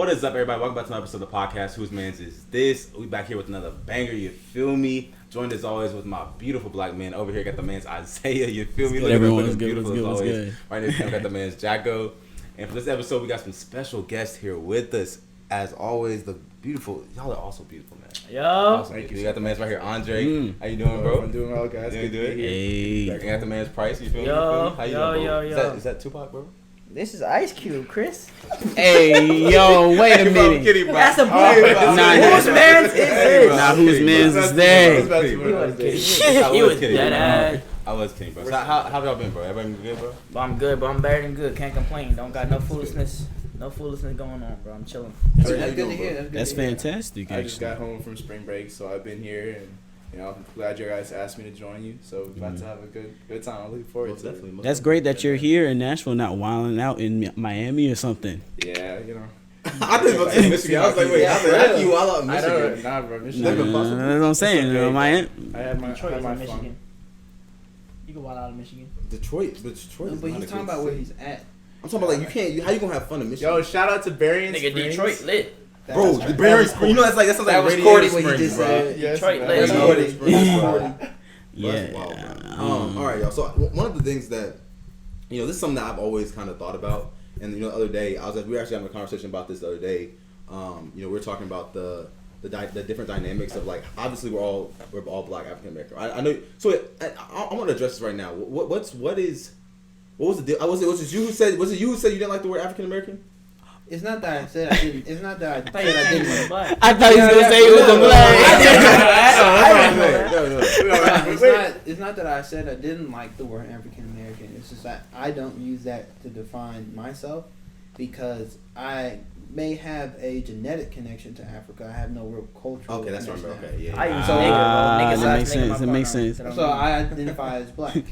What is up, everybody? Welcome back to another episode of the podcast. Whose Mans Is This? We back here with another banger, you feel me? Joined as always with my beautiful black man. Over here got the man's Isaiah, you feel me? Everyone's good, what's good. Right next to him got the man's Jacko. And for this episode, we got some special guests here with us. As always, the beautiful, y'all are also beautiful, man. Yo. Awesome. We got the man's right here, Andre. How you doing, bro? I'm doing well, guys. Doing good. Hey. We got the man's Price, you feel me? Yo. How you doing, bro? Yo. Is that Tupac, bro? This is Ice Cube, Chris. Hey, yo, wait a Hey, bro, I'm minute. kidding, bro. That's a Nah, whose man's is this? Nah, whose man's is that? He was dead ass. I was kidding, bro. So how y'all been, bro? Everybody been good, bro? But I'm good, bro. I'm better than good. Can't complain. Don't got no foolishness. No foolishness going on, bro. I'm chilling. That's good to hear. That's fantastic, I just actually. got home from spring break, so I've been here, and I'm glad you guys asked me to join you. So we're about to have a good time. I'm looking forward to it. That's great that you're here in Nashville, not wilding out in Miami or something. Yeah, I think about to Michigan. I was like, wait, how you all out in I Michigan? don't, nah, bro, Michigan. That's what I'm saying. okay. Miami. I had my Detroit is fun. in Michigan. You can wild out in Michigan. Detroit No, is but not he's a talking good about where city. he's at. I'm talking about like how you gonna have fun in Michigan? Yo, shout out to Berrien Nigga, Springs. Detroit lit. Bro, the Berrien Springs. You know that sounds That like was Radio corny what he Springs, just bro. said. Yes, Detroit man. lit. That's Yeah. corny. That's corny. Yeah. That's wild, bro. All right, y'all. So one of the things that this is something that I've always kind of thought about, and the other day we were actually having a conversation about this the other day. We were talking about the different dynamics of, like, obviously we're all black African American. I know. So I want to address this right now. What was the deal? Was it you who said you didn't like the word African American? It's not that I said I didn't. It's not that I I said I didn't. black. I thought he was gonna say it was a black. It's not that I said I didn't like the word African American. It's just that I don't use that to define myself because I may have a genetic connection to Africa. I have no real cultural. Okay, that's right. connection. Okay, yeah. I use So, nigga, that bro. Nigga makes slash nigga, sense. my It makes partner. sense. So I identify as black.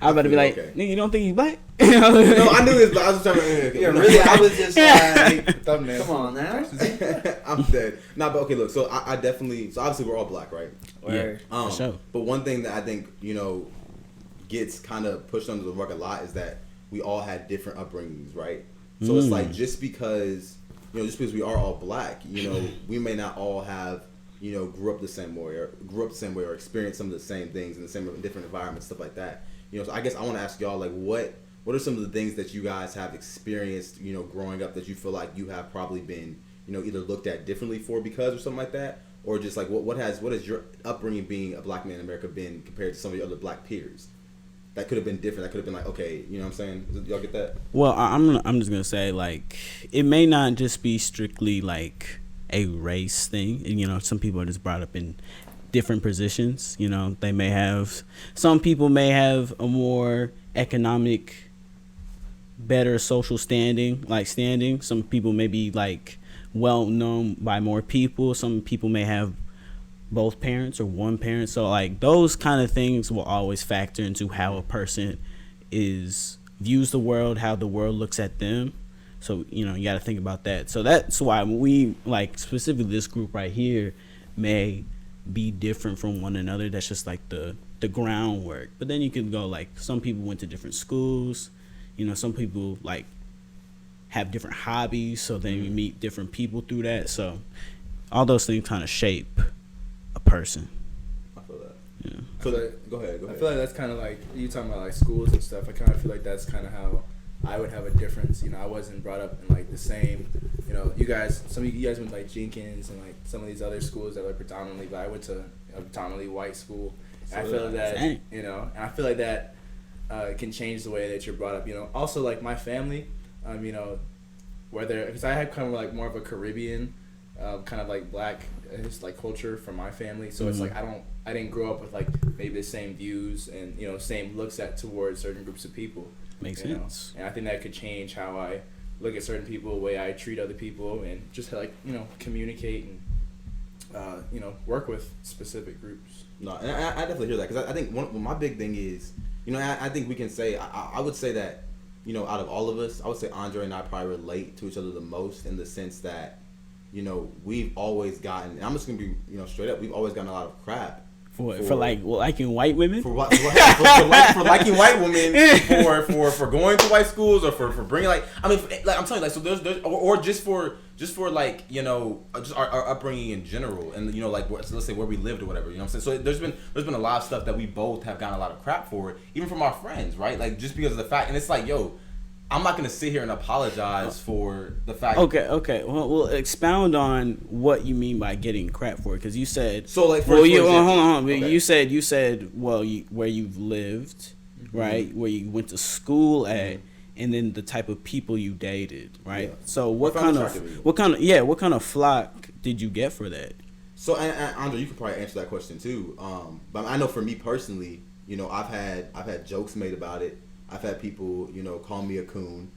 I'm about to be like, Okay. nigga, you don't think he's black? No, I knew this, but I was just trying to. Yeah, really, I was just like, Thumbnail. come on now. I'm dead. Nah, but okay, look. So I definitely. So obviously we're all black, right? Word. For sure. But one thing that I think gets kind of pushed under the rug a lot is that we all had different upbringings, right? So it's like just because we are all black, we may not all have grew up the same way or experienced some of the same things in the same different environments, stuff like that. So I guess I want to ask y'all, like, what are some of the things that you guys have experienced, growing up that you feel like you have probably been, either looked at differently for because or something like that, or just like what has your upbringing being a black man in America been compared to some of your other black peers? That could have been different. That could have been like, okay, you know what I'm saying? Y'all get that? Well, I'm just gonna say, like, it may not just be strictly like a race thing. And, some people are just brought up in different positions. They may have, some people may have a more economic, better social standing. Some people may be like well known by more people. Some people may have both parents or one parent. So like those kind of things will always factor into how a person views the world, how the world looks at them. So, you got to think about that. So that's why we, like, specifically this group right here may be different from one another. That's just like the groundwork. But then you can go, like, some people went to different schools. Some people, like, have different hobbies. So then you meet different people through that. So all those things kind of shape a person. I feel that. Yeah. So go ahead. I feel like that's kind of like you talking about like schools and stuff. I kind of feel like that's kind of how I would have a difference. I wasn't brought up in like the same. You guys, some of you guys went like Jenkins and like some of these other schools that are predominantly, but I went to a predominantly white school. And I feel that and I feel like that can change the way that you're brought up. Also like my family, whether because I had kind of like more of a Caribbean, kind of like black, just like culture from my family. So it's like I didn't grow up with like maybe the same views and same looks towards certain groups of people. Makes sense. And I think that could change how I look at certain people, the way I treat other people, and just like communicate and work with specific groups. No, and I definitely hear that because I think my big thing is I think we can say I would say that out of all of us, I would say Andre and I probably relate to each other the most in the sense that we've always gotten, and I'm just gonna be straight up, we've always gotten a lot of crap For liking white women. For liking white women, for going to white schools, or for bringing like I'm telling you, like, so there's or just for like, you know, just our upbringing in general, and, you know, like, let's say where we lived or whatever, you know what I'm saying. So there's been a lot of stuff that we both have gotten a lot of crap for, even from our friends, right? Like, just because of the fact, and it's like, yo, I'm not gonna sit here and apologize for the fact. Okay. Well, we'll expound on what you mean by getting crap for it, because you said so, like, hold on. Okay. You said where you've lived, right? Where you went to school at, and then the type of people you dated, right? Yeah. So what kind of flock did you get for that? So, and Andre, you could probably answer that question too. But I know for me personally, you know, I've had jokes made about it. I've had people, you know, call me a coon.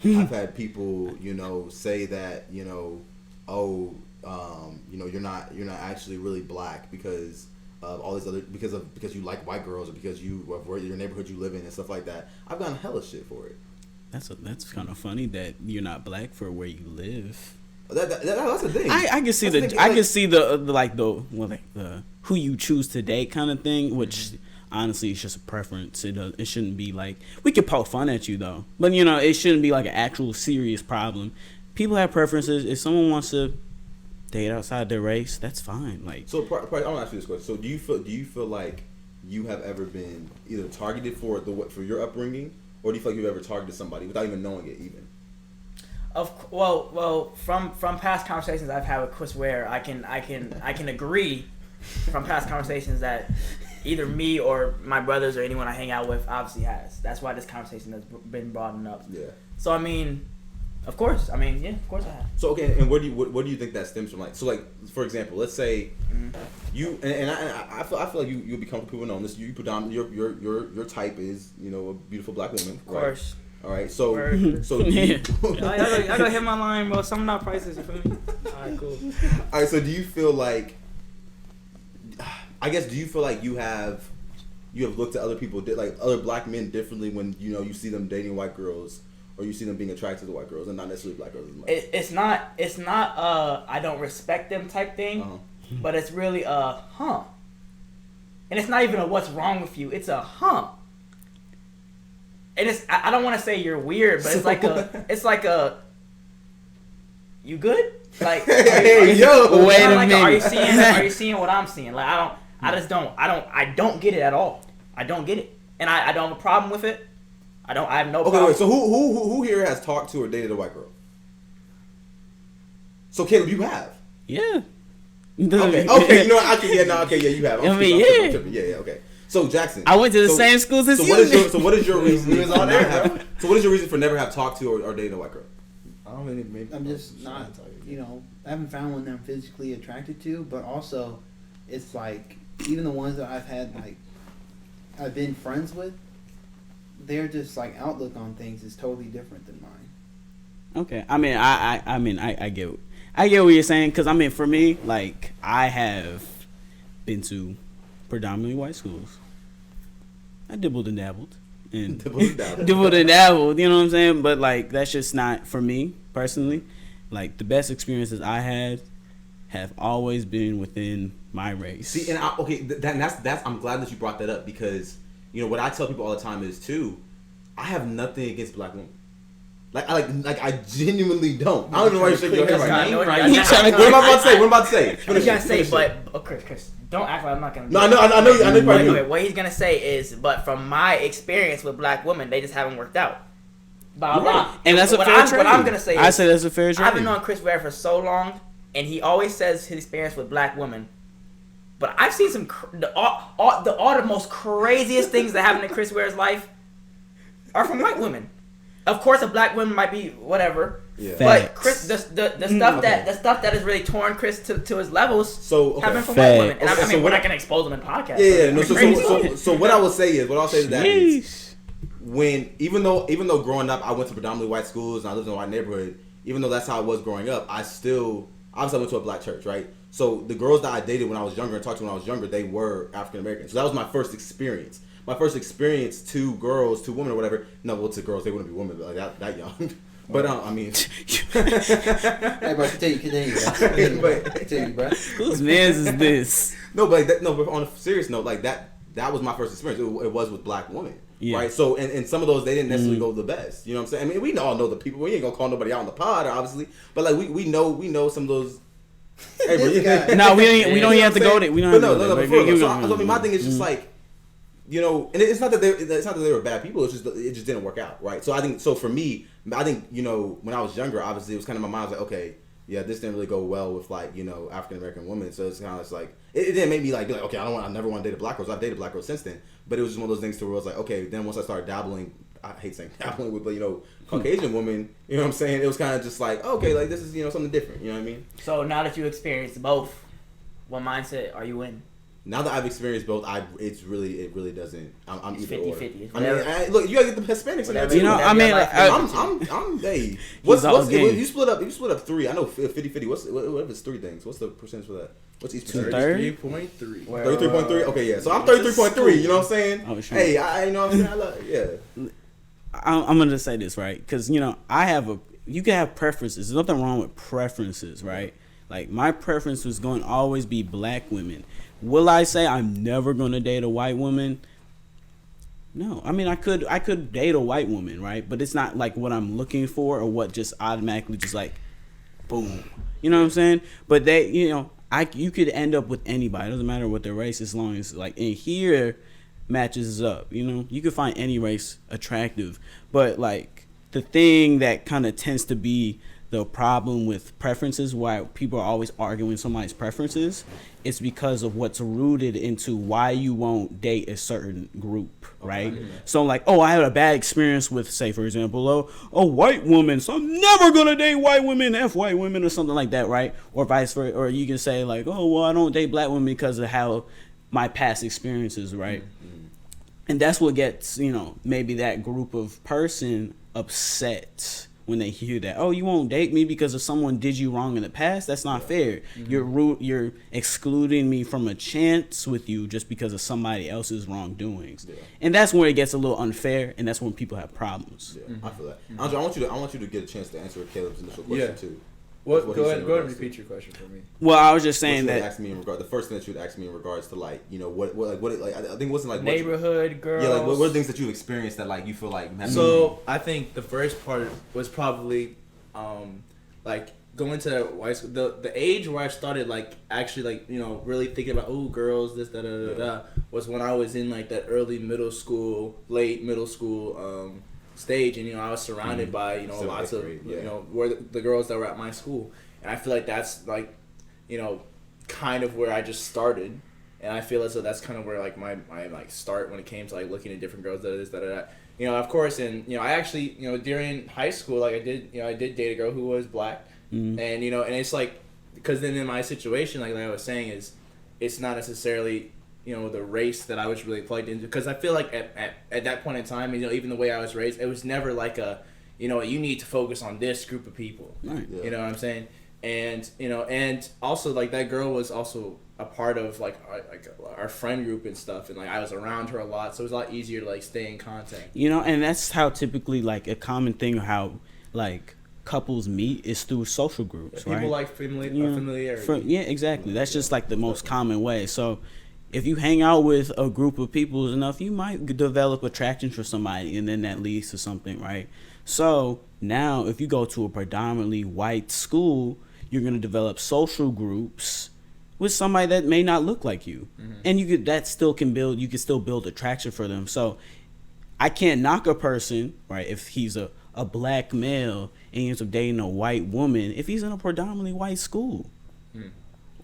I've had people, you know, say that, you know, you know, you're not actually really black because of all these other, because you like white girls, or because of where your neighborhood you live in and stuff like that. I've gotten hella shit for it. That's kind of funny that you're not black for where you live. That's the thing. I can see the who you choose to date kind of thing, which. Honestly, it's just a preference. It shouldn't be like, we could poke fun at you though, but, you know, it shouldn't be like an actual serious problem. People have preferences. If someone wants to date outside their race, that's fine. Like, so, I want to ask you this question. So, do you feel like you have ever been either targeted for your upbringing, or do you feel like you've ever targeted somebody without even knowing it even? Well, from past conversations I've had with Chris Ware, I can agree from past conversations that either me or my brothers or anyone I hang out with obviously has. That's why this conversation has been brought up. Yeah. So, I mean, of course. I mean, yeah, of course I have. So, okay, and what do you think that stems from? Like, so, like, for example, let's say you and I feel like you'll be comfortable knowing this. You predominantly your type is, you know, a beautiful black woman. Of course. All right. So I gotta hit my line, bro. Some of our prices, you feel me? All right, cool. All right. So, do you feel like? Do you feel like you have looked at other people, like other black men, differently when, you know, you see them dating white girls, or you see them being attracted to white girls, and not necessarily black girls? It's not I don't respect them type thing, but it's really and it's not even a what's wrong with you. It's a and it's I don't want to say you're weird, but it's like a you good? Like, hey, yo, wait a minute. Are you seeing what I'm seeing? Like, I don't get it at all. I don't get it, and I don't have a problem with it. I have no problem. Okay, wait. So who here has talked to or dated a white girl? So, Caleb, you have. Yeah. Okay. You know what? You have. I'm tripping. Yeah. Okay. So, Jackson, I went to the same schools as you. So what is your reason? So what is your reason for never have talked to or dated a white girl? I'm just not, you know, I haven't found one that I'm physically attracted to, but also it's like, even the ones that I've been friends with, they're just like, outlook on things is totally different than mine. Okay. I mean, I get what you're saying, because, I mean, for me, like, I have been to predominantly white schools. I dibbled and dabbled. Dibbled and dabbled, you know what I'm saying? But, like, that's just not for me personally. Like, the best experiences I had have always been within my race. See, and that's I'm glad that you brought that up, because, you know, what I tell people all the time is too, I have nothing against black women. I genuinely don't. I don't know why you're shaking your head right now. What am I about to say? He's gonna say, but Chris, don't act like I'm not gonna. No, I know. Wait, what he's gonna say is, but from my experience with black women, they just haven't worked out. Blah blah. And that's a fair trade. What I'm gonna say is, I say that's a fair trade. I've been on Chris Ware for so long, and he always says his experience with black women. But I've seen all the most craziest things that happen in Chris Ware's life are from white women. Of course, a black woman might be whatever, but Chris, the stuff that has really torn Chris to his levels happen from white women. And I mean, we're not gonna expose them in podcasts. Yeah. No. So what I'll say to that is, even though growing up I went to predominantly white schools and I lived in a white neighborhood, even though that's how I was growing up, I still obviously went to a black church, right? So the girls that I dated when I was younger and talked to when I was younger, they were African American. So that was my first experience. My first experience to girls, to women or whatever. No, well, to girls, they wouldn't be women like that young. But I mean, Hey, bro, continue, bro. Whose man's is this? no, but but on a serious note, like that was my first experience. It was with black women, right? So, and some of those they didn't necessarily go the best. You know what I'm saying? I mean, we all know the people. We ain't gonna call nobody out on the pod, obviously, but like we know some of those. Hey, bro, no, we don't even have to go there. We don't. So I mean, my thing is just like, you know, and it's not that they were bad people. It just didn't work out, right? So I think for me, you know, when I was younger, obviously it was kind of my mind was like, okay, yeah, this didn't really go well with like, you know, African American women. So it's kind of like it didn't make me like be like, okay, I never want to date a black girl. So I've dated black girls since then, but it was just one of those things to where I was like, okay, then once I started dabbling, I hate saying dabbling with, you know, Caucasian women, you know what I'm saying? It was kind of just like, okay, like this is, you know, something different. You know what I mean? So now that you experienced both, what mindset are you in? Now that I've experienced both, it really doesn't. I'm it's either 50-50. or. I mean, look, you gotta get the Hispanics in there too. You know, I mean, I'm hey. What's you split up 3? I know 50-50. What if it's 3 things? What's the percentage for that? What's each percentage? 33.3. 33.3. Okay, yeah. So I'm 33.3. You know what I'm saying? Oh, sure. Hey, you know what I'm saying? I love, yeah. I'm gonna say this, right? Because you know, you can have preferences. There's nothing wrong with preferences, right? Like my preference was going to always be black women. Will I say I'm never gonna date a white woman? No. I mean, I could date a white woman, right? But it's not like what I'm looking for or what just automatically just like, boom. You know what I'm saying? But you know, you could end up with anybody. It doesn't matter what their race, as long as like in here matches up. You know, you could find any race attractive, but like the thing that kind of tends to be the problem with preferences, why people are always arguing somebody's preferences, it's because of what's rooted into why you won't date a certain group, right? Okay. So like, oh, I had a bad experience with, say, for example, a white woman, so I'm never gonna date white women, F white women, or something like that, right? Or vice versa. Or you can say like, oh, well, I don't date black women because of how my past experiences, right? Mm-hmm. And that's what gets, you know, maybe that group of person upset when they hear that, oh, you won't date me because if someone did you wrong in the past. That's not fair. Mm-hmm. You're excluding me from a chance with you just because of somebody else's wrongdoings. Yeah. And that's where it gets a little unfair, and that's when people have problems. Yeah, I feel that. Andre, I want you to get a chance to answer Caleb's initial question too. Go ahead and repeat your question for me. Well, I was just saying that. The first thing that you would ask me in regards to like, you know, what I think it wasn't like neighborhood girls. Yeah, like what are the things that you've experienced that like you feel like. So I think the first part was probably, like going to white school. The age where I started like actually like, you know, really thinking about girls, this was when I was in like that early middle school, late middle school stage, and you know I was surrounded by, you know, lots of you know, were the girls that were at my school, and I feel like that's like, you know, kind of where I just started, and I feel as though that's kind of where like my like start when it came to like looking at different girls, you know, of course. And you know, I actually, you know, during high school, like I did date a girl who was black, and you know, and it's like, because then in my situation, like I was saying, is it's not necessarily, you know, the race that I was really plugged into, because I feel like at that point in time, you know, even the way I was raised, it was never like a, you know, you need to focus on this group of people. Right. Yeah. You know what I'm saying? And you know, and also like that girl was also a part of like our friend group and stuff, and like I was around her a lot, so it was a lot easier to like stay in contact. You know, and that's how typically like a common thing how like couples meet is through social groups, people right? like familiarity. Yeah, exactly. That's just like the most common way. So if you hang out with a group of people enough, you might develop attraction for somebody, and then that leads to something, right? So now if you go to a predominantly white school, you're going to develop social groups with somebody that may not look like you. Mm-hmm. And you can still build attraction for them. So I can't knock a person, right, if he's a black male and he ends up dating a white woman if he's in a predominantly white school.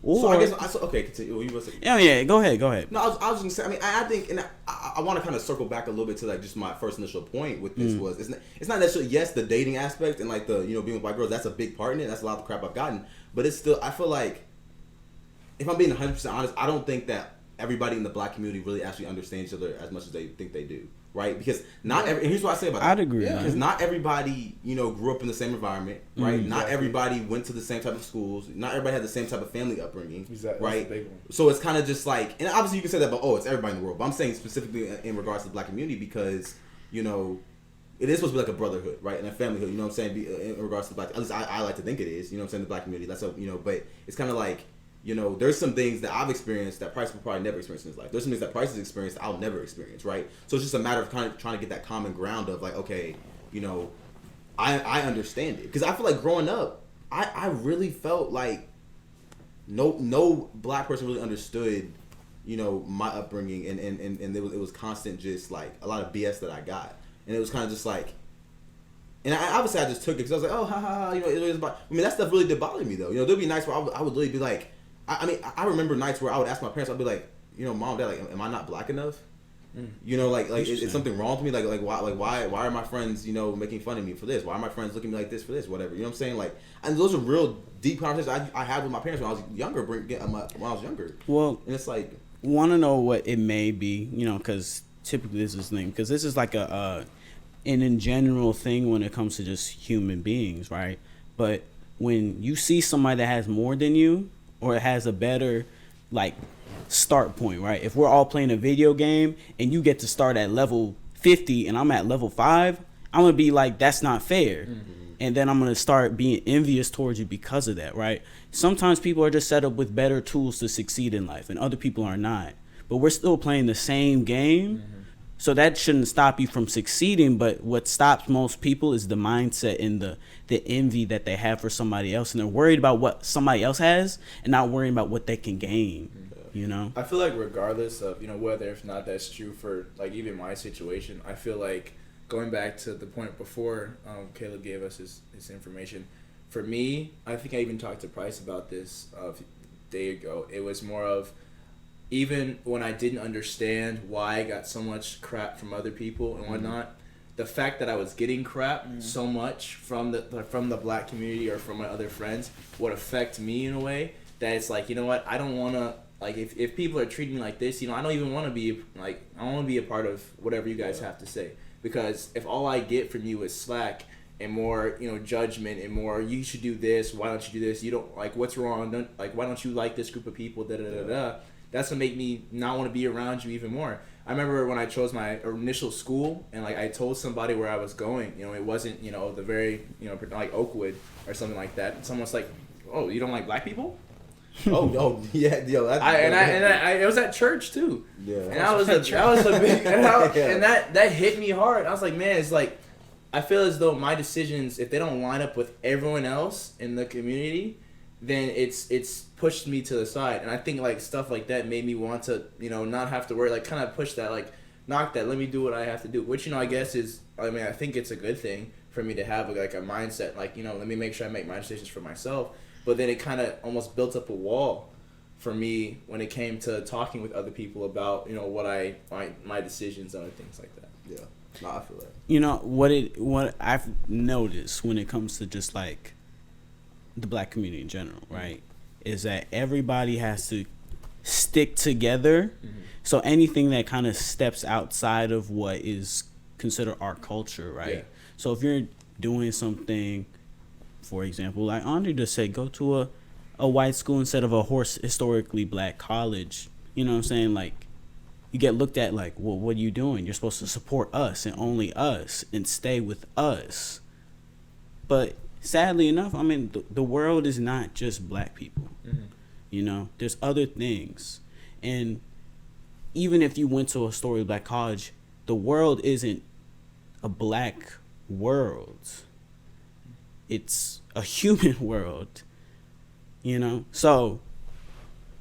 Or, so I guess okay, continue. You say, yeah, go ahead. No, I was just gonna say. I mean, I think, and I want to kind of circle back a little bit to like just my first initial point with this was it's not necessarily, yes, the dating aspect and like the, you know, being with white girls, that's a big part in it. That's a lot of the crap I've gotten, but it's still, I feel like, if I'm being 100% honest, I don't think that everybody in the black community really actually understands each other as much as they think they do. Right, because and here's what I say about that. I'd agree. Yeah. Because not everybody, you know, grew up in the same environment, right? Exactly. Not everybody went to the same type of schools. Not everybody had the same type of family upbringing, exactly. Right? That's the big one. So it's kind of just like, and obviously you can say that, but it's everybody in the world. But I'm saying specifically in regards to the black community because, you know, it is supposed to be like a brotherhood, right, and a familyhood. You know what I'm saying? In regards to black, at least I like to think it is. You know what I'm saying? The black community. That's but it's kind of like, there's some things that I've experienced that Price will probably never experience in his life. There's some things that Price has experienced that I'll never experience, right? So it's just a matter of kind of trying to get that common ground of like, okay, I understand it, because I feel like growing up, I really felt like no black person really understood, my upbringing, and it was constant, just like a lot of BS that I got, and it was kind of just like, and obviously I just took it because I was like, oh, ha ha ha, it was about. I mean, that stuff really did bother me though. There'd be nights where I would really be like, I remember nights where I would ask my parents, I'd be like, Mom, Dad, like, am I not black enough? Is something wrong with me? Like why are my friends, making fun of me for this? Why are my friends looking at me like this for this? Whatever. You know what I'm saying? Like, and those are real deep conversations I had with my parents when I was younger. Well, and it's like, want to know what it may be, because typically this is the thing, because this is like an in general thing when it comes to just human beings, right? But when you see somebody that has more than you, or has a better, like, start point, right? If we're all playing a video game and you get to start at level 50 and I'm at level 5, I'm gonna be like, that's not fair. And then I'm gonna start being envious towards you because of that, right? Sometimes people are just set up with better tools to succeed in life and other people are not, but we're still playing the same game. So that shouldn't stop you from succeeding, but what stops most people is the mindset and the envy that they have for somebody else, and they're worried about what somebody else has and not worrying about what they can gain. I feel like regardless of, whether if not that's true for, like, even my situation, I feel like going back to the point before Caleb gave us his information, for me, I think I even talked to Price about this a day ago. It was more of, even when I didn't understand why I got so much crap from other people and whatnot, the fact that I was getting crap so much from the black community or from my other friends would affect me in a way that it's like, I don't want to, like, if people are treating me like this, I don't even want to be, like, I don't want to be a part of whatever you guys have to say. Because if all I get from you is slack and more, judgment and more, you should do this, why don't you do this, you don't, like, what's wrong, why don't you like this group of people, da-da-da-da, that's going to make me not want to be around you even more. I remember when I chose my initial school and, like, I told somebody where I was going, it wasn't, the very, like Oakwood or something like that. And someone's like, oh, you don't like black people? Yeah, it was at church too. Yeah, and that was a big, and that hit me hard. I was like, man, it's like, I feel as though my decisions, if they don't line up with everyone else in the community, then it's pushed me to the side. And I think, like, stuff like that made me want to, not have to worry, like, kind of push that, like, knock that, let me do what I have to do, which, I guess is, I think it's a good thing for me to have, like, a mindset, like, let me make sure I make my decisions for myself. But then it kind of almost built up a wall for me when it came to talking with other people about, my decisions and other things like that. Yeah, no, I feel that. What I've noticed when it comes to just, like, the black community in general, right, is that everybody has to stick together. So anything that kind of steps outside of what is considered our culture, right? Yeah. So if you're doing something, for example, like Andre just said, go to a white school instead of a historically black college. You know what I'm saying? Like, you get looked at like, well, what are you doing? You're supposed to support us and only us and stay with us. But sadly enough, the world is not just black people. There's other things. And even if you went to a historically black college, the world isn't a black world. It's a human world, So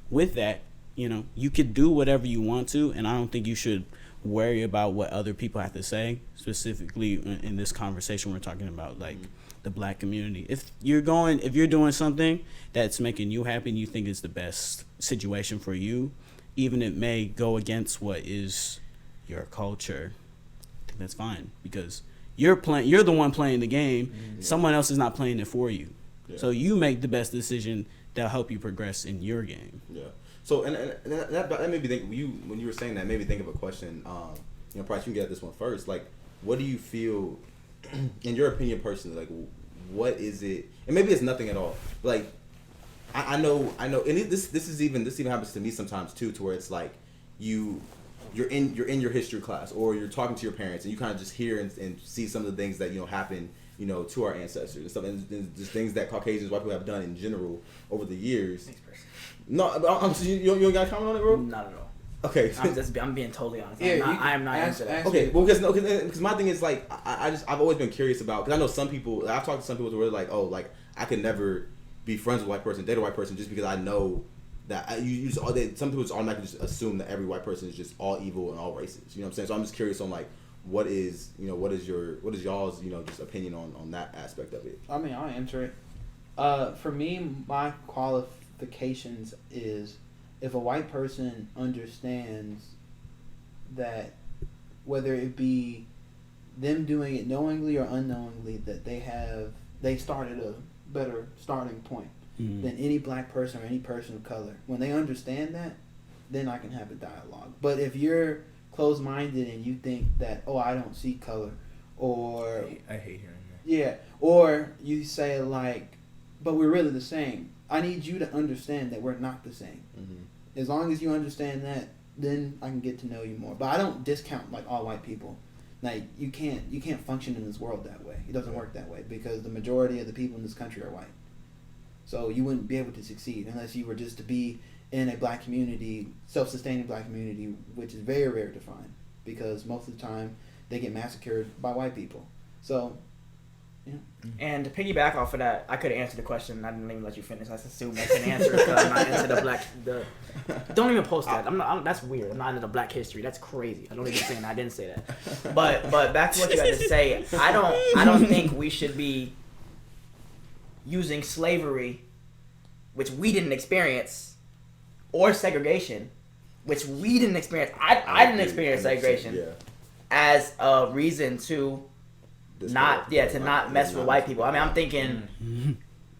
with that, you could do whatever you want to, and I don't think you should worry about what other people have to say, specifically in this conversation we're talking about, like, the black community. If you're doing something that's making you happy and you think is the best situation for you, even it may go against what is your culture, I think that's fine, because you're the one playing the game. Someone else is not playing it for you. Yeah. So you make the best decision that'll help you progress in your game. Yeah. So and that made me think, when you were saying that, made me think of a question. Price, you can get at this one first. Like, what do you feel, in your opinion personally, like, what is it? And maybe it's nothing at all. Like, I know, and this even happens to me sometimes too, to where it's like you you're in your history class, or you're talking to your parents, and you kind of just hear and see some of the things that happen, to our ancestors and stuff, and just things that Caucasians, white people have done in general over the years. No, you got a comment on it, bro? Not at all. Okay, I'm being totally honest. Yeah, I'm not into that. Okay, well, because my thing is like I've always been curious about, because I know some people, I've talked to some people who are like, oh, like I could never be friends with a white person, date a white person, just because I know that some people just automatically just assume that every white person is just all evil and all racist. You know what I'm saying? So I'm just curious on like what is y'all's just opinion on that aspect of it. I mean, I'll answer it. For me, my qualifications is if a white person understands that whether it be them doing it knowingly or unknowingly, that they started a better starting point than any black person or any person of color. When they understand that, then I can have a dialogue. But if you're closed-minded and you think that, oh, I don't see color, or I hate hearing that. Yeah, or you say like, but we're really the same. I need you to understand that we're not the same. Mm-hmm. As long as you understand that, then I can get to know you more. But I don't discount like all white people. Like you can't function in this world that way. It doesn't work that way because the majority of the people in this country are white. So you wouldn't be able to succeed unless you were just to be in a black community, self-sustaining black community, which is very rare to find because most of the time they get massacred by white people. So, yeah. And to piggyback off of that, I could have answered the question. I didn't even let you finish. I assumed I can answer it because I'm not into the black. Don't even post that. That's weird. I'm not into the black history. That's crazy. I don't even say that. I didn't say that. But back to what you had to say. I don't think we should be using slavery, which we didn't experience, or segregation, which we didn't experience. I didn't experience segregation as a reason to not mess with white people. I mean, I'm thinking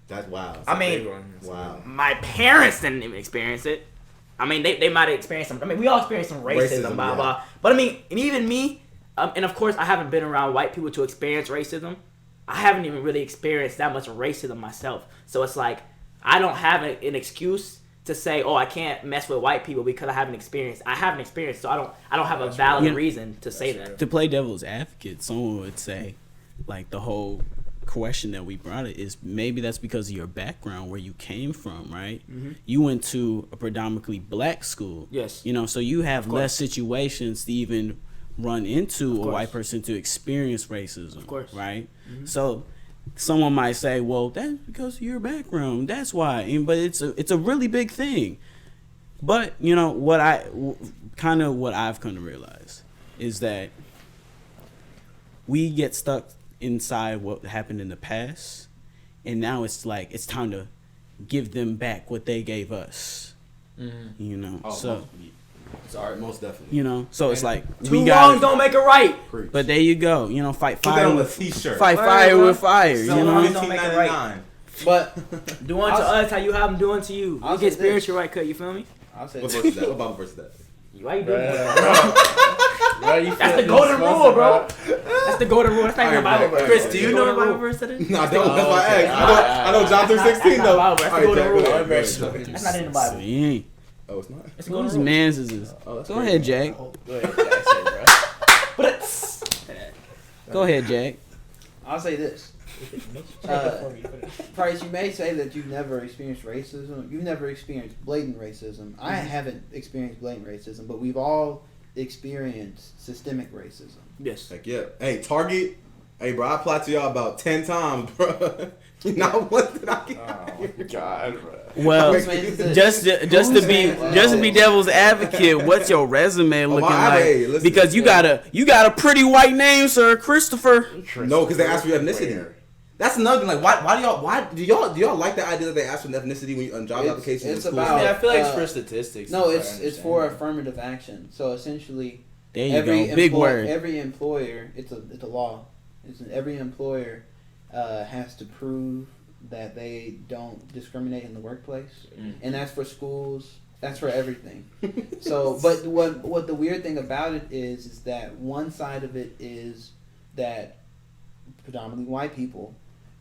that's wild. I mean, wow. My parents didn't even experience it. I mean, they might have experienced some. I mean, we all experienced some racism, blah blah. But I mean, and even me, and of course, I haven't been around white people to experience racism. I haven't even really experienced that much racism myself. So it's like I don't have an excuse to say, oh, I can't mess with white people because I haven't experienced. I haven't experienced, so I don't have a valid reason to say that. To play devil's advocate, someone would say, like the whole question that we brought it is maybe that's because of your background, where you came from, right? Mm-hmm. You went to a predominantly black school. Yes. So you have less situations to even run into a white person to experience racism. Of course. Right? Mm-hmm. So someone might say, well, that's because of your background. That's why. But it's a really big thing. But, what I've come to realize is that we get stuck inside what happened in the past, and now it's like it's time to give them back what they gave us. Mm-hmm. Sorry, most definitely. So it's like two wrongs don't make it right. But there you go. Fight fire with t-shirt. Fight fire with fire. Wrongs don't make it right. But do unto us how you have them do unto you. You can experience your right cut. You feel me? I'll say what verse is that? What Bible verse is that? Why you doing that? That's the golden rule, bro. That's the golden rule. That's not even a Bible verse. Chris, do you know the Bible verse that is? No, I don't. That's why I asked. I know John 3:16 though. That's the golden rule. That's not in the Bible. Oh, it's not? It's golden rule. Man's is this? Go ahead, Jack. Go ahead, Jack, bro. Go ahead, Jack. I'll say this. Price, you may say that you've never experienced racism. You've never experienced blatant racism. I haven't experienced blatant racism, but we've all experienced systemic racism. Yes. Heck yeah. Hey, Target. Hey, bro, I applied to y'all about 10 times, bro. Not once did I get Oh, God, bro. Well, just to be devil's advocate, what's your resume looking like? Because you got a pretty white name, sir, Christopher. No, because they asked for your ethnicity. That's another thing. Like, why do y'all like the idea that they ask for ethnicity when you on job applications? It's about. I feel like it's for statistics. No, it's for affirmative action. So essentially, there you go. Big word. Every employer, it's a law. Every employer has to prove that they don't discriminate in the workplace, and that's for schools. That's for everything. So, but what the weird thing about it is that one side of it is that predominantly white people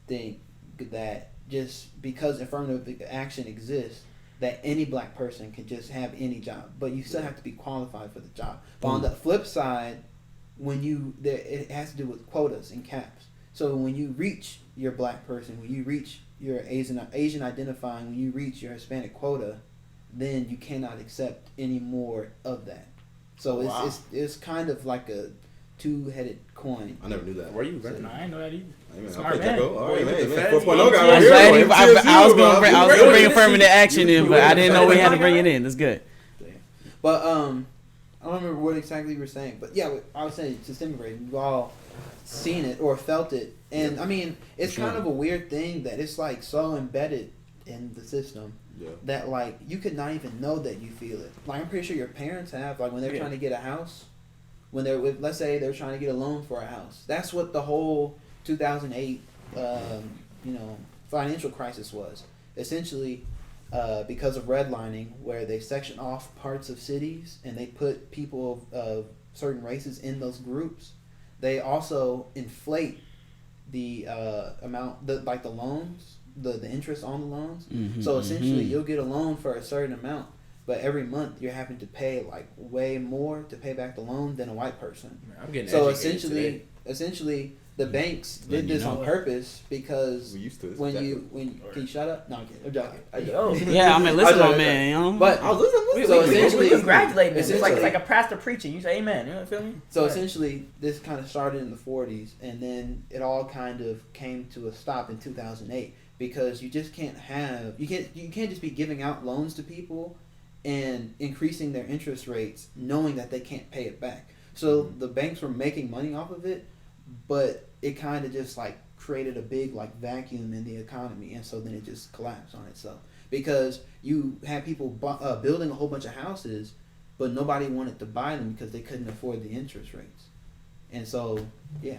think that just because affirmative action exists, that any black person can just have any job, but you still have to be qualified for the job. But on the flip side, it has to do with quotas and caps. So when you reach your black person, when you reach your Asian identifying, when you reach your Hispanic quota, then you cannot accept any more of that. So it's kind of like a two-headed coin. I never knew that. Where you learning? I didn't know that either. Hey, Smart man. All right, man. Defense. 4.0 guy I right was here. ready. Boy. I was going to bring affirmative action in, You but I went didn't know we had to defense. bring it in. That's good. But I don't remember what exactly you were saying. But yeah, I was saying systemic racism. We've all seen it or felt it, and I mean, it's kind of a weird thing that it's like so embedded in the system that like you could not even know that you feel it. Like I'm pretty sure your parents have, like when they're trying to get a house, when they're with, let's say they're trying to get a loan for a house. That's what the whole 2008 financial crisis was. Essentially, because of redlining, where they section off parts of cities and they put people of certain races in those groups, they also inflate the amount, the loans, the interest on the loans. Mm-hmm, so essentially, you'll get a loan for a certain amount, but every month you're having to pay like way more to pay back the loan than a white person. Man, I'm getting So educated essentially, the banks Letting did you this know on purpose because We used to. when can you shut up? No, I'm kidding. I'm joking. Yeah, I mean, listen, my man. You know, But I was listening. So We essentially, congratulating him. It's like essentially- a pastor preaching. You say amen. You know, feel me? So Right. essentially, this kind of started in the 40s, and then it all kind of came to a stop in 2008 because you just can't you can't just be giving out loans to people and increasing their interest rates knowing that they can't pay it back. So the banks were making money off of it, but it kind of just like created a big like vacuum in the economy, and so then it just collapsed on itself because you had people building a whole bunch of houses, but nobody wanted to buy them because they couldn't afford the interest rates. And so, yeah.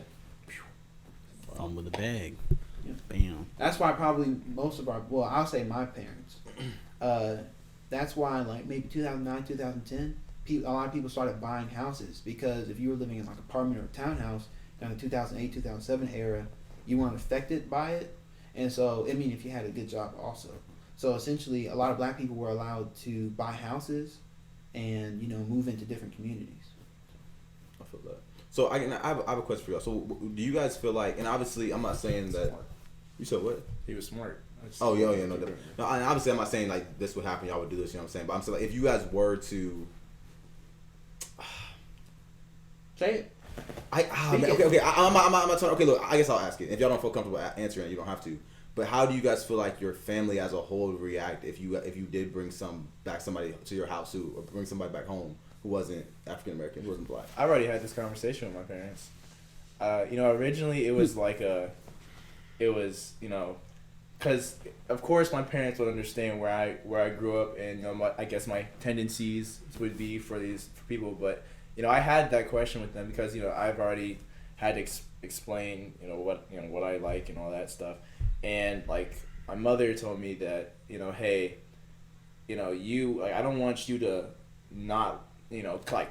on with the bag. Yeah. Bam. That's why probably most of I'll say my parents. That's why like maybe 2009, 2010, a lot of people started buying houses because if you were living in like an apartment or a townhouse in the 2008, 2007 era, you weren't affected by it. And so, I mean, if you had a good job also. So essentially, a lot of black people were allowed to buy houses and, move into different communities. I feel that. So I have a question for y'all. So do you guys feel like, and obviously I'm not saying that, you said what? He was smart. Oh, no. And obviously I'm not saying like this would happen, y'all would do this, you know what I'm saying? But I'm saying like if you guys were to... Say it. Okay, look, I guess I'll ask it. If y'all don't feel comfortable answering it, you don't have to. But how do you guys feel like your family as a whole would react if you did bring somebody to your house or bring somebody back home who wasn't African American, who wasn't black? I already had this conversation with my parents. Originally it was because of course my parents would understand where I grew up and I guess my tendencies would be for people, but I had that question with them because I've already had to explain what I like and all that stuff, and like my mother told me that hey, you I don't want you to not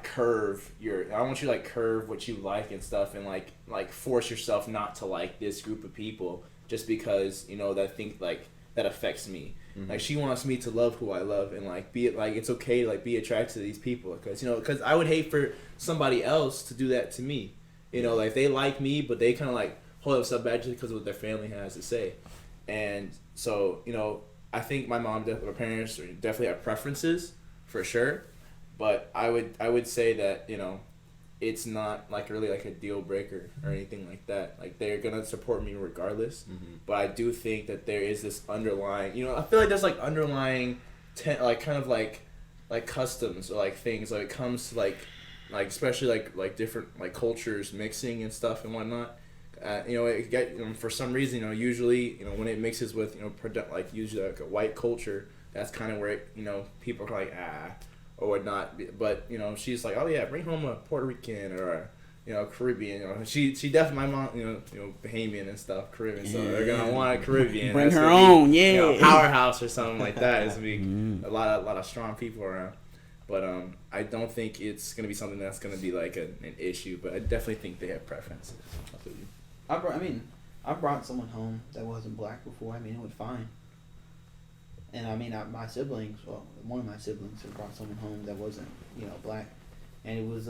curve I don't want you to curve what you like and stuff and like force yourself not to like this group of people just because that affects me. Mm-hmm. Like she wants me to love who I love and it's okay to be attracted to these people because I would hate for somebody else to do that to me. Like they like me but they kind of hold themselves back just because of what their family has to say. And so I think my parents definitely have preferences for sure, but I would say that it's not really a deal breaker or anything like that. Like they're gonna support me regardless. Mm-hmm. But I do think that there is this underlying, I feel like there's underlying, customs or things it comes to especially different different cultures mixing and stuff and whatnot. For some reason usually when it mixes with usually a white culture, that's kind of where people are or whatnot, but she's like, oh yeah, bring home a Puerto Rican or a Caribbean. She definitely, my mom, Bahamian and stuff, Caribbean, so they're gonna want a Caribbean. Bring her own, powerhouse or something like that. It's gonna be a lot of strong people around, but I don't think it's gonna be something that's gonna be an issue. But I definitely think they have preferences. I brought someone home that wasn't black before. I mean, it was fine. And I mean, my siblings, well, one of my siblings had brought someone home that wasn't, black. And it was,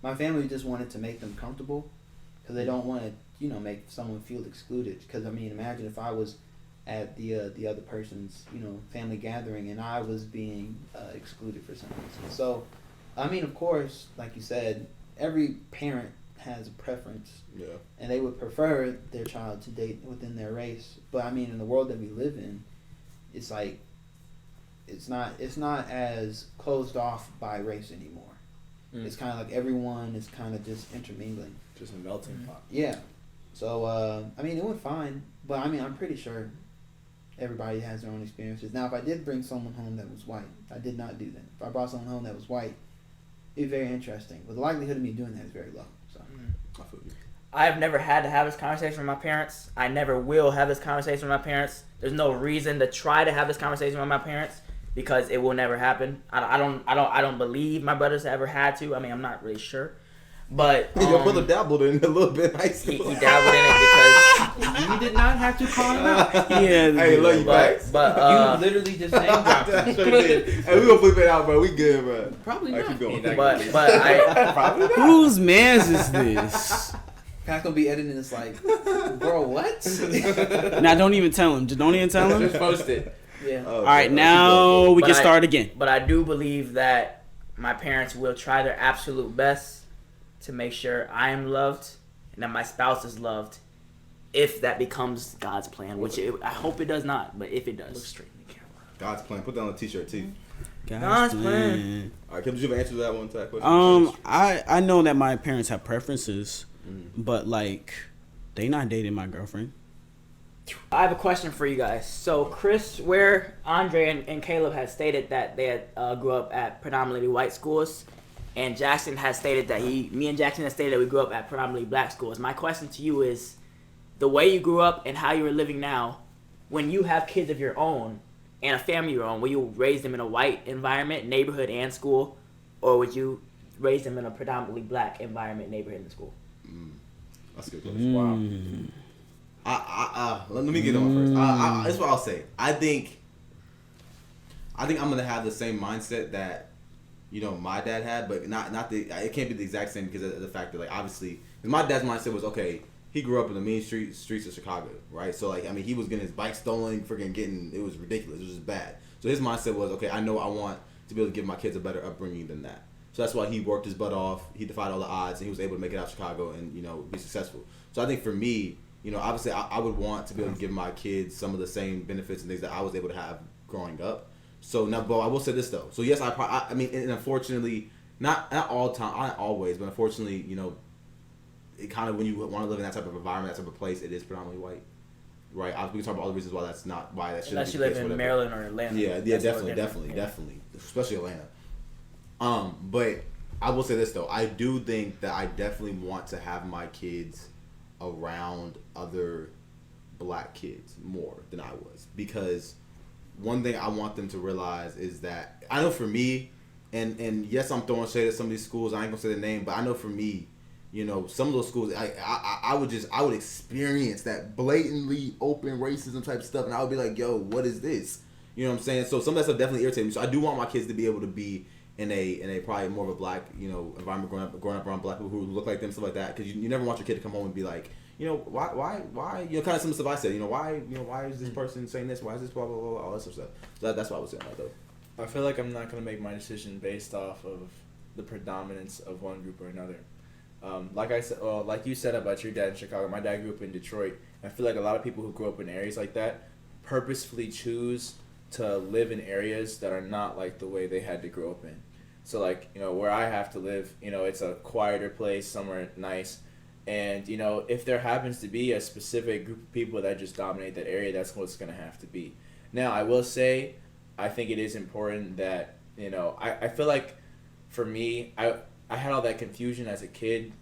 my family just wanted to make them comfortable because they don't want to, make someone feel excluded. Because, I mean, imagine if I was at the other person's, family gathering and I was being excluded for some reason. So, I mean, of course, like you said, every parent has a preference. Yeah. And they would prefer their child to date within their race. But, I mean, in the world that we live in, it's like it's not as closed off by race anymore. It's kind of like everyone is kind of just intermingling. Just a melting pot. Yeah. So, I mean, it went fine. But, I mean, I'm pretty sure everybody has their own experiences. Now, if I did bring someone home that was white, I did not do that. If I brought someone home that was white, it'd be very interesting. But the likelihood of me doing that is very low. So, I feel you. I've never had to have this conversation with my parents. I never will have this conversation with my parents. There's no reason to try to have this conversation with my parents because it will never happen. I don't believe my brothers ever had to. I mean, I'm not really sure. But your brother dabbled in it a little bit. He dabbled in it because you did not have to call him out. Yeah, hey, love you, but you literally just name dropped him. Hey, we gonna flip it out, bro. We good, bro. Probably not. Keep going. But I probably not. Whose man's is this? Pat's gonna be editing this like, bro, what? Now, don't even tell him. Just don't even tell him. Just post it. Yeah. Oh, all right, now we can start again. But I do believe that my parents will try their absolute best to make sure I am loved and that my spouse is loved, if that becomes God's plan, which I hope it does not, but if it does. Look straight in the camera. God's plan. Put that on a t-shirt too. God's plan. All right, Kim, did you have an answer to that one? To that question? I know that my parents have preferences, but like, they not dating my girlfriend. I have a question for you guys. So Chris, where Andre and Caleb had stated that they had grew up at predominantly white schools, and Jackson has stated that me and Jackson have stated that we grew up at predominantly black schools. My question to you is, the way you grew up and how you are living now, when you have kids of your own and a family of your own, will you raise them in a white environment, neighborhood and school, or would you raise them in a predominantly black environment, neighborhood and school? That's a good question. Wow. Let me get on first. That's what I'll say. I think I'm gonna have the same mindset that my dad had, but not the. It can't be the exact same because of the fact that, like, obviously, because my dad's mindset was, okay, he grew up in the mean streets of Chicago, right? So, like, I mean, he was getting his bike stolen, it was ridiculous. It was just bad. So his mindset was, okay, I know I want to be able to give my kids a better upbringing than that. So that's why he worked his butt off. He defied all the odds, and he was able to make it out of Chicago and be successful. So I think for me, obviously, I would want to be able to give my kids some of the same benefits and things that I was able to have growing up. So now, but I will say this though. So yes, I mean, and unfortunately, not all time, not always, but unfortunately, it kind of, when you want to live in that type of environment, that type of place, it is predominantly white, right? We can talk about all the reasons why that shouldn't Unless be you the live case, in whatever. Maryland or Atlanta. Yeah, definitely, especially Atlanta. But I will say this though, I do think that I definitely want to have my kids around other black kids more than I was, because one thing I want them to realize is that, I know for me, and yes, I'm throwing shade at some of these schools, I ain't gonna say the name, but I know for me, some of those schools, I would experience that blatantly open racism type stuff, and I would be like, yo, what is this? You know what I'm saying? So some of that stuff definitely irritates me. So I do want my kids to be able to be in a probably more of a black, environment, growing up around black people who look like them, stuff like that, because you never want your kid to come home and be like, why, kind of some stuff I said, why is this person saying this? Why is this blah, blah, blah, all that sort of stuff. So that's what I was saying that, though. I feel like I'm not going to make my decision based off of the predominance of one group or another. Like I said, like you said about your dad in Chicago, my dad grew up in Detroit. I feel like a lot of people who grew up in areas like that purposefully choose to live in areas that are not like the way they had to grow up in. So, like, where I have to live, it's a quieter place, somewhere nice. And, if there happens to be a specific group of people that just dominate that area, that's what it's going to have to be. Now, I will say, I think it is important that, I feel like for me, I had all that confusion as a kid,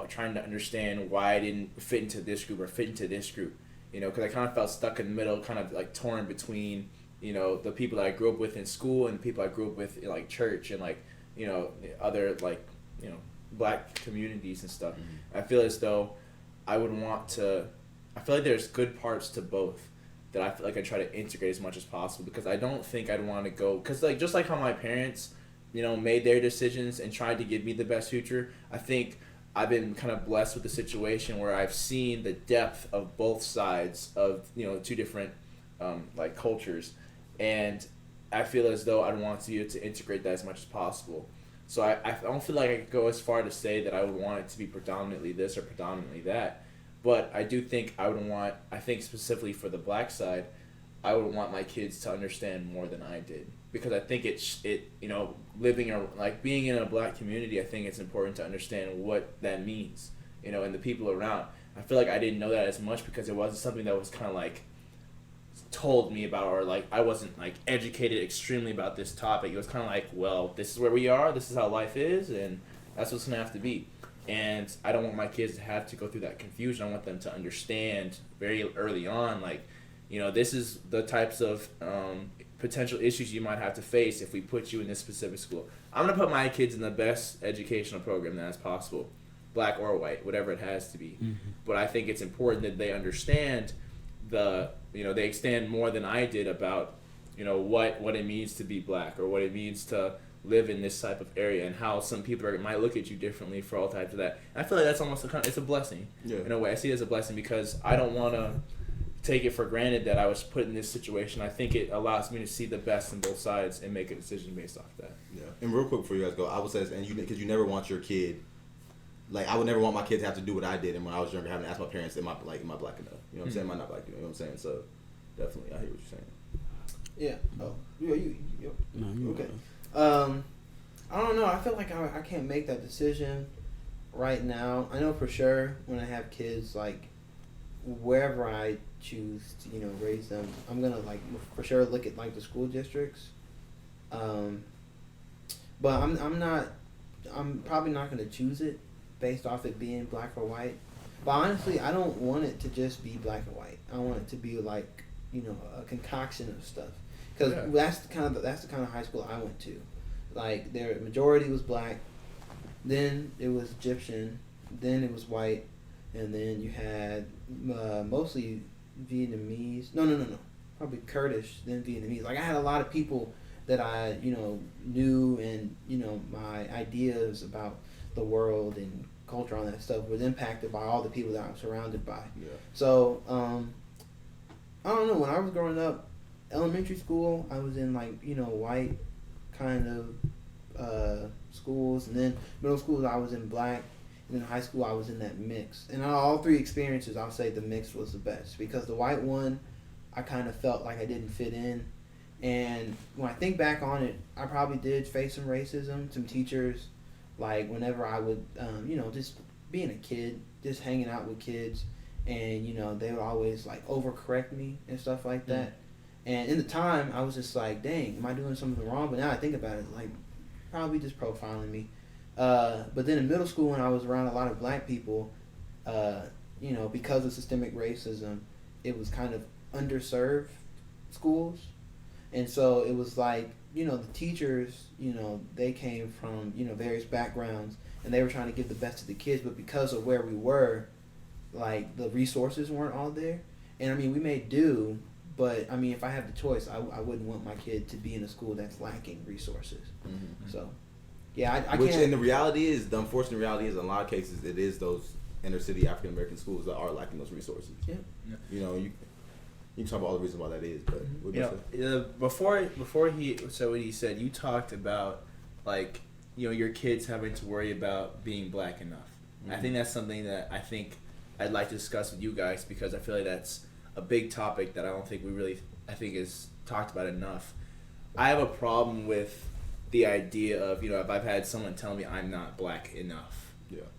trying to understand why I didn't fit into this group or fit into this group, because I kind of felt stuck in the middle, kind of like torn between, the people that I grew up with in school and the people I grew up with in, like, church and, like, other, like, black communities and stuff. I feel as though I feel like there's good parts to both. that I feel like I try to integrate as much as possible, because I don't think I'd want to go, because like just like how my parents, you know, made their decisions and tried to give me the best future, I think I've been kind of blessed with the situation where I've seen the depth of both sides of, you know, two different like cultures, and I feel as though I'd want to be able to integrate that as much as possible. So I don't feel like I could go as far to say that I would want it to be predominantly this or predominantly that, but I do think I think specifically for the black side, I would want my kids to understand more than I did, because I think it you know, living or like being in a black community, I think it's important to understand what that means, you know, and the people around. I feel like I didn't know that as much because it wasn't something that was kind of like told me about, or like I wasn't like educated extremely about this topic. It was kind of like, well, this is where we are, this is how life is, and that's what's gonna have to be. And I don't want my kids to have to go through that confusion. I want them to understand very early on, like, you know, this is the types of potential issues you might have to face if we put you in this specific school. I'm gonna put my kids in the best educational program that's possible, black or white, whatever it has to be. But I think it's important that they understand they understand more than I did about, you know, what it means to be black, or what it means to live in this type of area, and how some people might look at you differently for all types of that. And I feel like that's almost it's a blessing. Yeah. In a way, I see it as a blessing, because I don't want to take it for granted that I was put in this situation. I think it allows me to see the best in both sides and make a decision based off that. Yeah. And real quick before you guys go, I would say this, and because you never want your kid, like, I would never want my kid to have to do what I did, and when I was younger, having to ask my parents, am I black enough? You know what I'm saying? Am I not black enough? You know what I'm saying? So, definitely, I hear what you're saying. Yeah. Oh, you okay. I don't know. I feel like I can't make that decision right now. I know for sure when I have kids, like, wherever I choose to, you know, raise them, I'm gonna, like, for sure look at, like, the school districts. But I'm probably not gonna choose it based off it being black or white. But honestly, I don't want it to just be black and white. I want it to be like, you know, a concoction of stuff. Because that's the kind of high school I went to. Like, their majority was black, then it was Egyptian, then it was white, and then you had mostly Vietnamese. No. Probably Kurdish, then Vietnamese. Like, I had a lot of people that I, you know, knew, and, you know, my ideas about the world and culture on that stuff was impacted by all the people that I'm surrounded by. Yeah. So, I don't know, when I was growing up, elementary school, I was in, like, you know, white kind of schools, and then middle school I was in black, and then high school I was in that mix. And all three experiences, I'll say the mix was the best, because the white one, I kind of felt like I didn't fit in. And when I think back on it, I probably did face some racism, some teachers, like, whenever I would, you know, just being a kid, just hanging out with kids, and, you know, they would always, like, overcorrect me and stuff like that. And in the time, I was just like, dang, am I doing something wrong? But now I think about it, like, probably just profiling me. But then in middle school, when I was around a lot of black people, you know, because of systemic racism, it was kind of underserved schools. And so it was like, you know, the teachers, you know, they came from, you know, various backgrounds, and they were trying to give the best to the kids, but because of where we were, like, the resources weren't all there. And I mean, we may do, but I mean, if I have the choice, I wouldn't want my kid to be in a school that's lacking resources. Mm-hmm. So, yeah, I Which, can't. and the unfortunate reality is, in a lot of cases, it is those inner city African American schools that are lacking those resources. Yeah. You know, you can talk about all the reasons why that is, but you know, before he said what he said, you talked about, like, you know, your kids having to worry about being black enough. Mm-hmm. I think that's something that I think I'd like to discuss with you guys, because I feel like that's a big topic that I don't think is talked about enough. I have a problem with the idea of, you know, if I've had someone tell me I'm not black enough,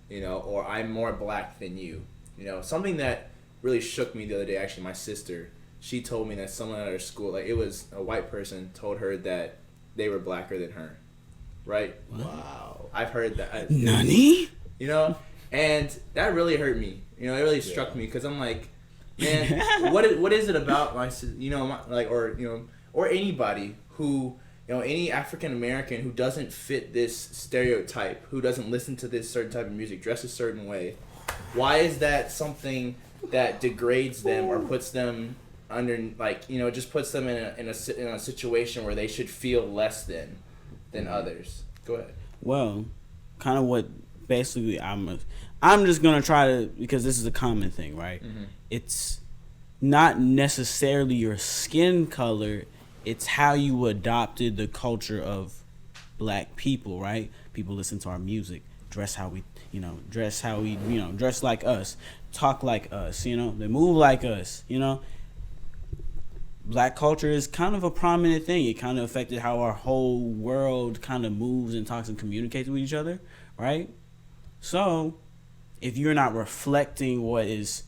you know, or I'm more black than you, you know, something that really shook me the other day. Actually, my sister, she told me that someone at her school, like, it was a white person, told her that they were blacker than her, right? Wow. I've heard that. Nani? You know, and that really hurt me. You know, it really struck me, because I'm like, man, what is it about my, you know, like, or, you know, or anybody who, you know, any African American who doesn't fit this stereotype, who doesn't listen to this certain type of music, dress a certain way, why is that something that degrades them or puts them it just puts them in a situation where they should feel less than others. Go ahead. Well, kind of what basically I'm just gonna try to, because this is a common thing, right? Mm-hmm. It's not necessarily your skin color, it's how you adopted the culture of black people, right? People listen to our music, dress like us, talk like us, they move like us, Black culture is kind of a prominent thing. It kind of affected how our whole world kind of moves and talks and communicates with each other, right? So, if you're not reflecting what is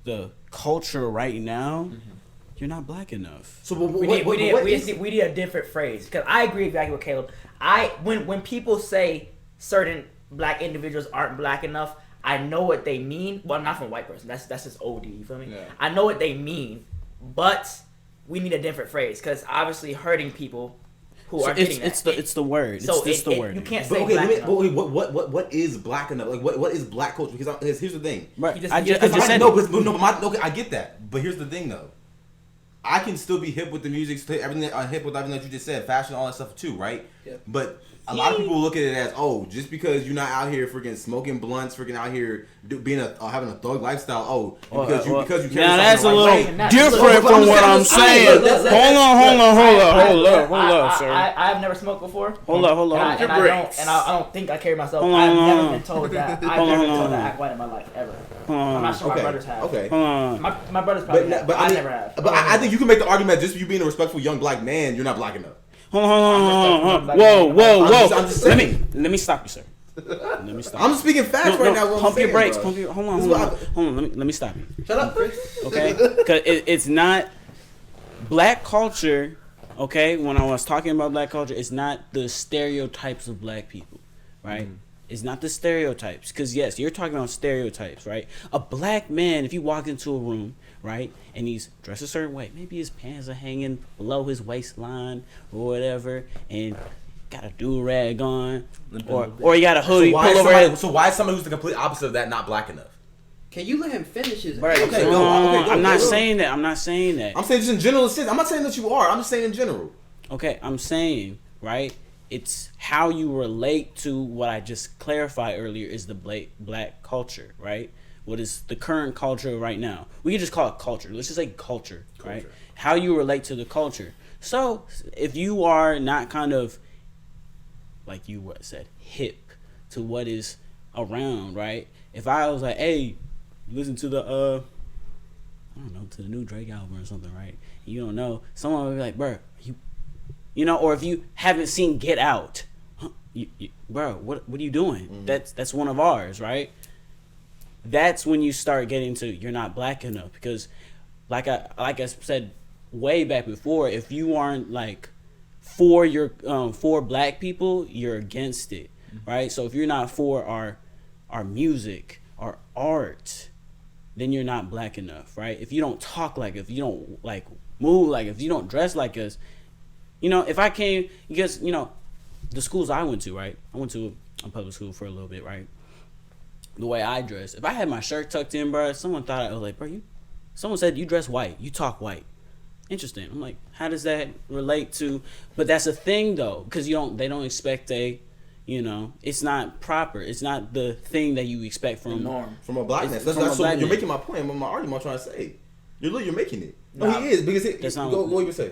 the culture right now, you're not black enough. So we need a different phrase, because I agree exactly with Caleb. When people say certain black individuals aren't black enough, I know what they mean. Well, not from a white person. That's just OD. You feel me? Yeah. I know what they mean, but we need a different phrase, because obviously hurting people who are getting that. It's the word. So it's the word. You can't say black enough. What is black enough? Like what is black culture? Because here's the thing. Right. I get that. But here's the thing though. I can still be hip with the music, everything that you just said, fashion, all that stuff too, right? Yep. But a lot of people look at it as, just because you're not out here freaking smoking blunts, freaking out here having a thug lifestyle, because you carry now that's a little right. different from what I'm saying. Hold up, sir. I've never smoked before. Hold up. And I don't think I carry myself. I've never been told that. I've never been told to act white in my life ever. I'm not sure my brothers have. Okay. My brothers probably have, but I never have. But I think you can make the argument just for you being a respectful young black man, you're not black enough. Hold on. Whoa. Let me stop you, sir. I'm speaking facts right now. Pump your brakes. Hold on. Let me stop you. Shut up, okay? Because it's not black culture. Okay, when I was talking about black culture, it's not the stereotypes of black people, right? It's not the stereotypes. Because yes, you're talking about stereotypes, right? A black man, if you walk into a room, right, and he's dressed a certain way, maybe his pants are hanging below his waistline or whatever, and got a do-rag on, or he got a hoodie pull over. So why is somebody who's the complete opposite of that not black enough? Can you let him finish his? Right. Okay, go. I'm not saying that. I'm saying just in general sense. I'm not saying that you are. I'm just saying in general. Okay, I'm saying, right, it's how you relate to what I just clarified earlier is the black culture, right? What is the current culture right now? We can just call it culture. Let's just say culture, right? How you relate to the culture. So if you are not kind of, like you said, hip to what is around, right? If I was like, hey, listen to the to the new Drake album or something, right? You don't know, someone would be like, bro, or if you haven't seen Get Out, bro, what are you doing? That's one of ours, right? That's when you start getting to you're not black enough, because like I said way back before, if you aren't like for black people, you're against it, right? So if you're not for our music, our art, then you're not black enough, right? If you don't talk like us, if you don't like move like us, if you don't dress like us, if I came, because the schools I went to, right? I went to a public school for a little bit, right? The way I dress, if I had my shirt tucked in, bro, someone thought I was like, bro, someone said you dress white, you talk white. Interesting. I'm like, how does that relate to? But that's a thing though, because they don't expect it's not proper. It's not the thing that you expect from a blackness. You're making my point. My argument I'm trying to say. You're making it. No, he is, because that's not what you would say.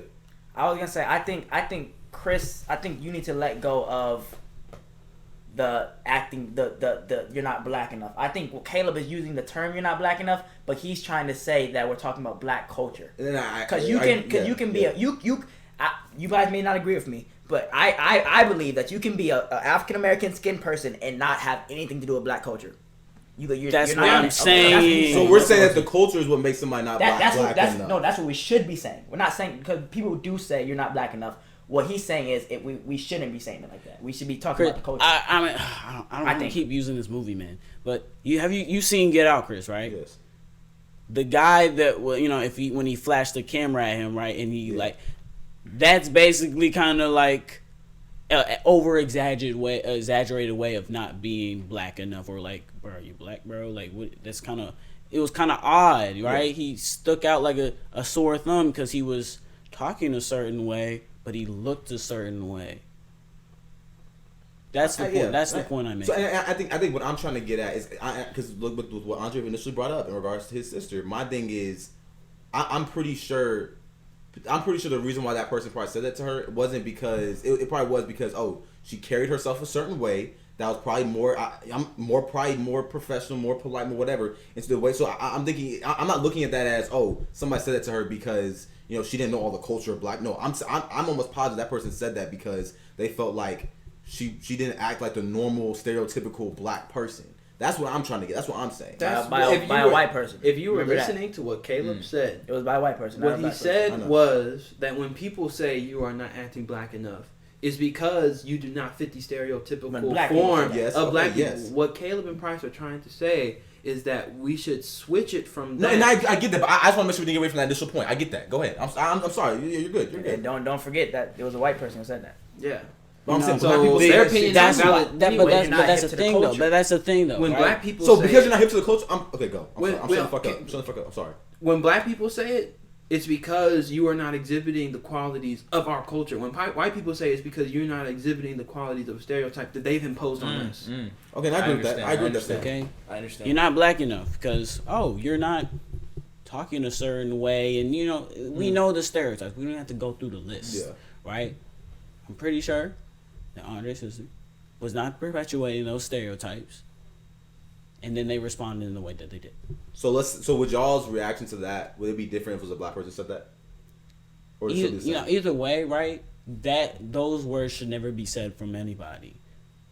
I was gonna say, I think Chris, you need to let go of the acting, the you're not black enough. I think Caleb is using the term you're not black enough, but he's trying to say that we're talking about black culture. Because you guys may not agree with me, but I believe that you can be a African American skinned person and not have anything to do with black culture. That's what I'm saying. So we're saying that the culture is what makes somebody not black enough. No, that's what we should be saying. We're not saying, because people do say you're not black enough. What he's saying is we shouldn't be saying it like that. We should be talking about the culture. I don't want to keep using this movie, man. But you seen Get Out, Chris, right? Yes. The guy that when he flashed the camera at him, right, and he that's basically kind of like exaggerated way of not being black enough, or like, bro, are you black, bro? Like, what? That's kind of it was kind of odd, right? He stuck out like a sore thumb because he was talking a certain way, but he looked a certain way. That's the point. That's the point I made. So I think what I'm trying to get at is because look with what Andre initially brought up in regards to his sister. My thing is, I'm pretty sure the reason why that person probably said that to her wasn't because it probably was because she carried herself a certain way that was probably more professional, more polite, more whatever. Instead of way, so I'm thinking I'm not looking at that as somebody said that to her because she didn't know all the culture of black. No, I'm almost positive that person said that because they felt like she didn't act like the normal stereotypical black person. That's what I'm trying to get. That's what I'm saying. By a white person. If you were Remember listening to what Caleb said, it was by a white person. What he said was that when people say you are not acting black enough, is because you do not fit the stereotypical form of black people. What Caleb and Price are trying to say is that we should switch it from that. No, and I get that, but I just want to make sure we didn't get away from that initial point. I get that. Go ahead. I'm sorry. You're good. You're good. And don't forget that it was a white person who said that. Yeah. But I'm saying black people say their opinion is valid. But that's the thing, though. But that's the thing, though. When black people so say because you're not hip to the culture, okay, go. I'm sorry. I'm shutting the fuck up. I'm sorry. When black people say it, it's because you are not exhibiting the qualities of our culture. When white people say it's because you're not exhibiting the qualities of a stereotype that they've imposed on us. Okay, and I agree with that. I agree with that. Okay, I understand. You're not black enough because you're not talking a certain way, and we know the stereotypes. We don't have to go through the list, right? I'm pretty sure that Andre's sister was not perpetuating those stereotypes, and then they responded in the way that they did. So would y'all's reaction to that, would it be different if it was a black person said that? Or either way, right? Those words should never be said from anybody.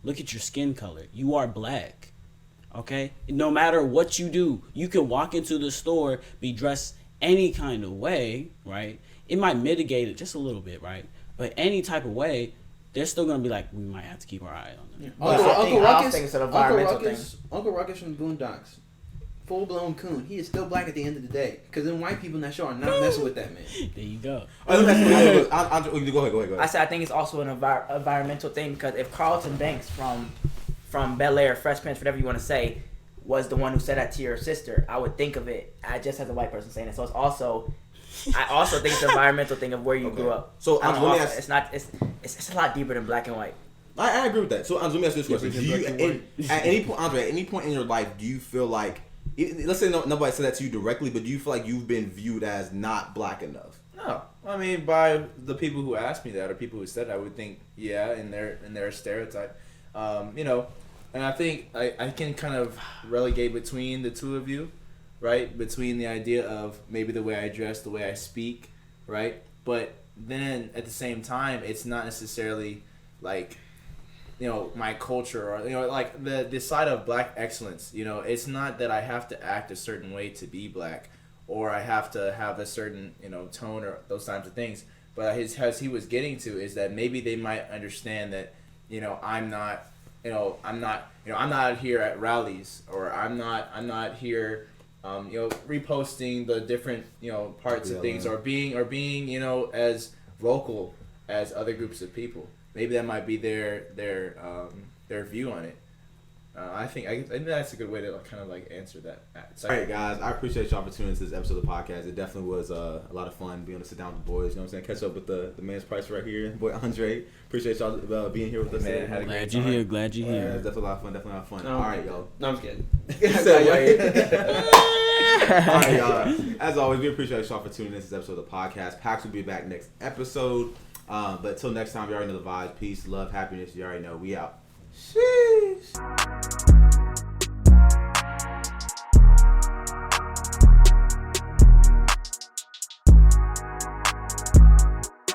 Look at your skin color. You are black. Okay? No matter what you do, you can walk into the store, be dressed any kind of way, right? It might mitigate it just a little bit, right? But any type of way, they're still gonna be like, we might have to keep our eye on them. Uncle Ruckus from Boondocks, full blown coon. He is still black at the end of the day. Because then white people in that show are not messing with that man. There you go. Go ahead. I said I think it's also an environmental thing because if Carlton Banks from Bel Air, Fresh Prince, whatever you want to say, was the one who said that to your sister, I would think of it just as a white person saying it. So it's also. I also think it's an environmental thing of where you grew up. So it's a lot deeper than black and white. I agree with that. So let me ask you this question: at any point, Andre, at any point in your life, do you feel like, let's say nobody said that to you directly, but do you feel like you've been viewed as not black enough? No, I mean by the people who asked me that or people who said that, I would think in their stereotype, and I think I can kind of relegate between the two of you. Right? Between the idea of maybe the way I dress, the way I speak, right? But then at the same time, it's not necessarily like, my culture or, like the side of black excellence, it's not that I have to act a certain way to be black or I have to have a certain, tone or those types of things. But as he was getting to is that maybe they might understand that, I'm not here at rallies or I'm not here reposting the different parts of things or being as vocal as other groups of people. Maybe that might be their view on it. I think that's a good way to kind of like answer that. All right, guys, I appreciate y'all for tuning into this episode of the podcast. It definitely was a lot of fun being able to sit down with the boys. You know what I'm saying? Catch up with the man's Price right here, boy Andre. Appreciate y'all being here with us. Man, glad you're here. Glad you're here. It's definitely a lot of fun. All right, y'all. No, I'm just kidding. All right, y'all. As always, we appreciate y'all for tuning in to this episode of the podcast. Pax will be back next episode. But until next time, you already know the vibes. Peace, love, happiness. You already know. We out. Sheesh.